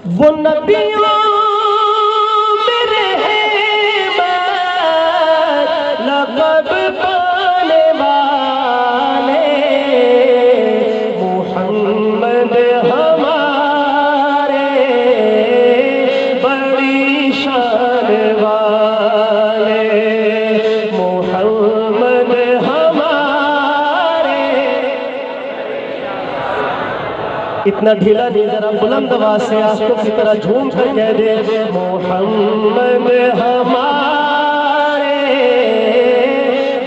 وہ نبیوں میں رحمت لقب پانے والے محمد ہمارے بڑی شان والے محمد ہمارے. اتنا ڈھیلا نہیں، ذرا بلند آواز سے آسوں کی طرح جھوم کر کہہ دے محمد ہمارے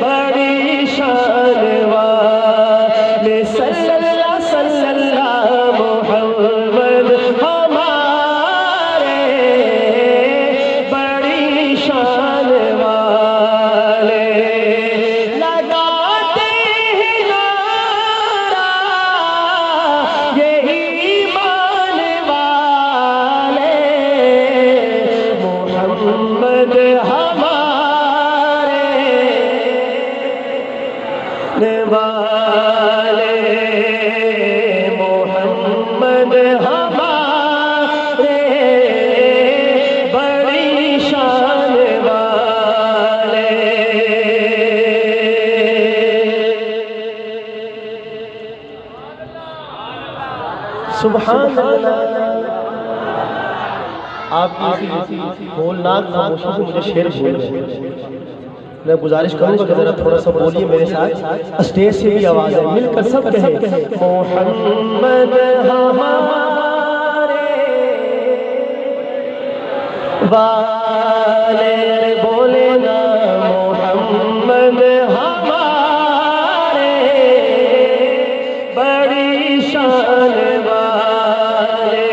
بڑی شان والے صلی اللہ صلی اللہ محمد ہمارے بڑی شان والے لگاتے ہیں نعرہ یہ ایمان والے محمد ہمارے والے محمد ہمارے بڑی شان والے. سبحان اللہ. آپ کی ہولناک خاموشی سے مجھے شعر بھول گئے. میں گزارش کروں گا کہ ذرا تھوڑا سا بولیے میرے ساتھ، اسٹیج سے بھی آواز ہے، مل کر سب کہیں محمد ہمارے والے بولے نا محمد ہمارے بڑی شان والے.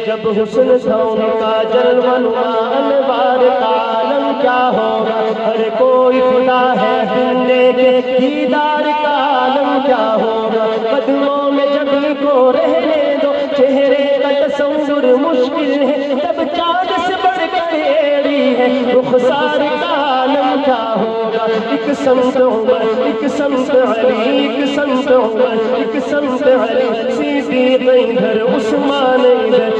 جب حسن تھا ان کا جلوہ نما انوار کا عالم کیا ہوگا، ہر کوئی فدا ہے بندے کے دیدار کا عالم کیا ہوگا. قدموں میں جب کو رہنے دو چہرے کا تصور مشکل ہے، تب چاند سے بڑھ کر ایڑی ہے رخسار کا عالم کیا ہوگا. ایک سمت عمر ایک سمت علی ایک سمت عمر ایک سمت علی صدیق ادھر عثمان ادھر،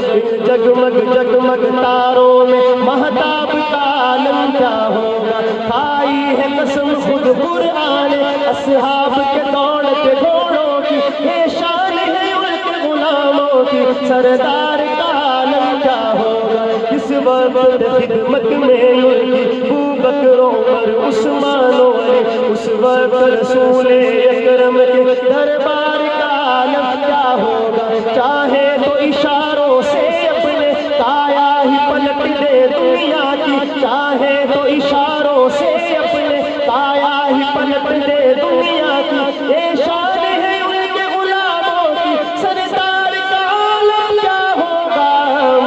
جگمگ جگمگ تاروں میں مہتاب کا عالم کیا ہوگا. کھائی ہے قسم خود قرآن اصحاب کے دوڑتے گھوڑوں کی، یہ شان ہے ان کے غلاموں کی، سردار کا عالم کیا ہوگا. اس وقت خدمت میں ابو بکر عمر عثمان و علی، اس وقت رسول اکرم کے دربار کا عالم کیا ہوگا. چاہے تو اشاروں سے اپنے کایا ہی پلٹ دے دنیا کی، چاہے تو اشاروں سے اپنے کایا ہی پلٹ دے دنیا کی. یہ شان ہے ان کے غلاموں کی، سردار کا عالم کیا ہوگا.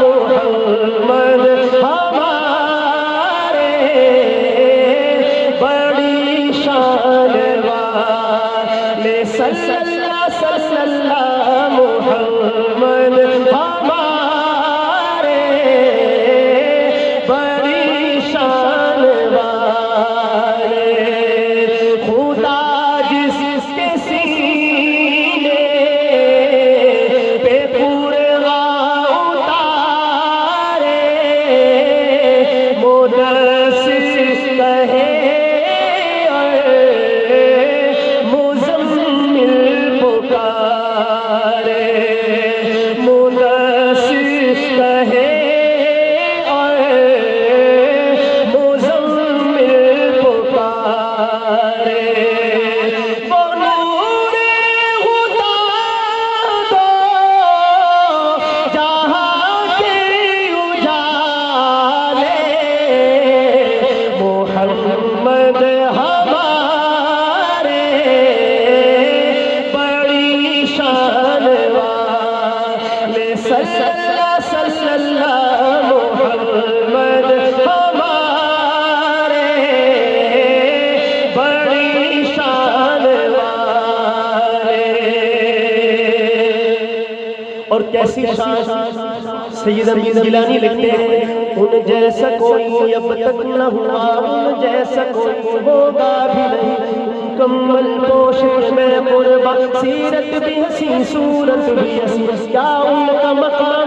محمد ہمارے بڑی شان والے صلی اللہ صلی اللہ محمد ہمارے بڑی شان والے. خدا جس کے سینے پہ پورے اتارے مدثر کہے مزمل پکارے، مدثر کہے مزمل پکارے. وہ نور خدا دو جہاں کے اجالے محمد ہمارے بڑی شان والے صلی اللہ صلی اللہ محمد ہمارے بڑی شان والے. اور کیسی شان. سید امین گیلانی لکھتے ہیں ان جیسا کوئی اب تک نہ ہوا، ان جیسا کوئی ہوگا بھی نہیں. مکمل پوشش میں قربا، سیرت بھی حسین صورت بھی حسین، کیا ان کا مقام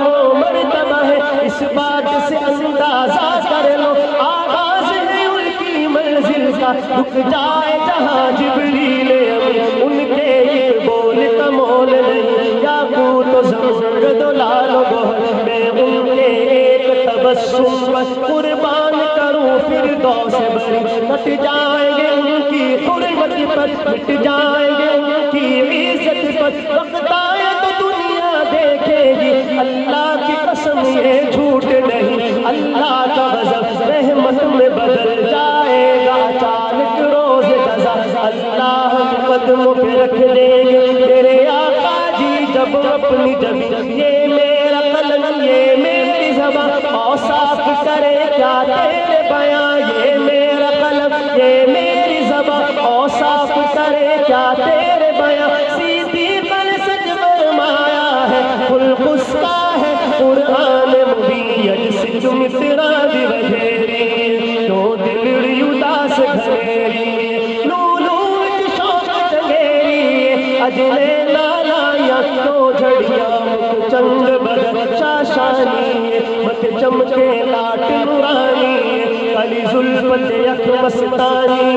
کا رک جائے جہاں جبریل امین، ان کے ایک بول کا مول نہیں، یاقوت و زمرد و لال و گوہر میں ان کے ایک تبسم پر قربان کروں فردوس بری، کٹ جائیں گے ان کی حرمت پر، مٹ جائیں گے ان کی عزت پر، وقت آئے تو دنیا دیکھے گی اللہ کی قسم یہ جھوٹ نہیں، اللہ کا غضب رحمت میں بدل جائے گا اچانک روز جزا، اللہ ہم قدموں پہ رکھ دیں گے تیرے آقا جی جب اپنی جبی، یہ میرا قلم یہ میری زبان اوصاف کرے کیا تیرے بیان، یہ میرا قلم یہ میری زبان اوصاف کرے کیا تیرے بیان، صدیق نے سچ فرمایا ہے خلق اس کا ہے قرآن مبین، سچ مترا دی وجیری تو دلڑی اداس گھریری، لولو وچ شوق چنگیری اجلے لالا یا تو جھڑیا مکھ چند بدر شاشانی، مت چمکے لاٹ نورانی، علی زلفت یک مستانی،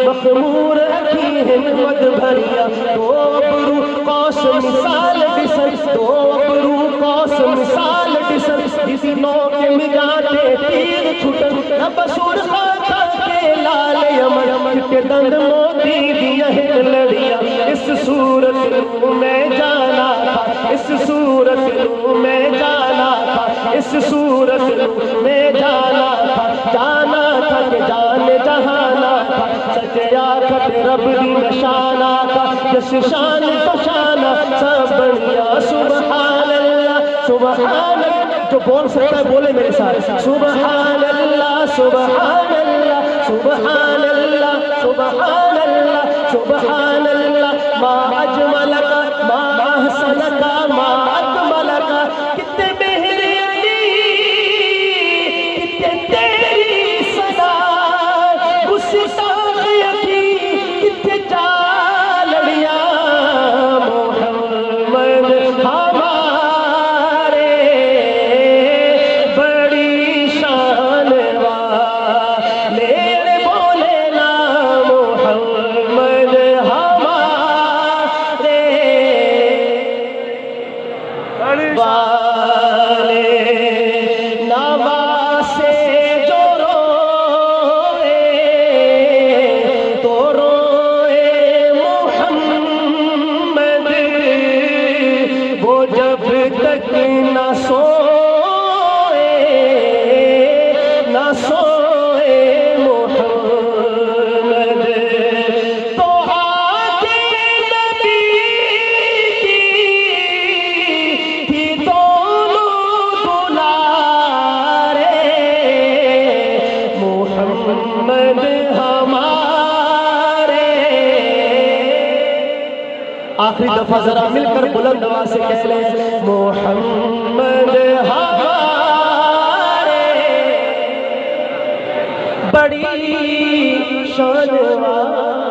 مخمور اکھی ہمت بھریا، دو ابرو قوس مثال ڈسن، دو ابرو قوس مثال ڈسن، کسی موقع میں جاتے تیر چھٹن، رب سرخا تھا کے لال یمن کے دند موتی دیا ہے لڑیا، اس صورت میں جانا تھا، اس صورت میں جانا تھا، اس صورت میں جانا تھا، جانا تھا کہ جان جہانا تھا، سچ آخت رب دی نشانہ تھا، جس شان تو شانہ سب بڑھیا، سبحان اللہ سبحان اللہ، جو بول سکتا ہے بولے میرے ساتھ، سبحان اللہ سبحان اللہ سبحان اللہ سبحان اللہ سبحان اللہ، ما اجملک ما احسنک ما اکملک، کتنے بہر علی کتنے تیری صدا، گستاخ یقین کتنے چالڑیاں، محمد ہمارے بڑی شان والے، بولے نا محمد ہمارے والے، نواسے جو روئے تو روئے محمد، وہ جب تک نہ سوئے نہ سوئے محمد، تو آنکھ نبی کی تھی دونوں دلارے، محمد ہمارے، آخری دفعہ ذرا مل کر بلند آواز سے کہہ لیں محمد ہمارے بڑی شان والے۔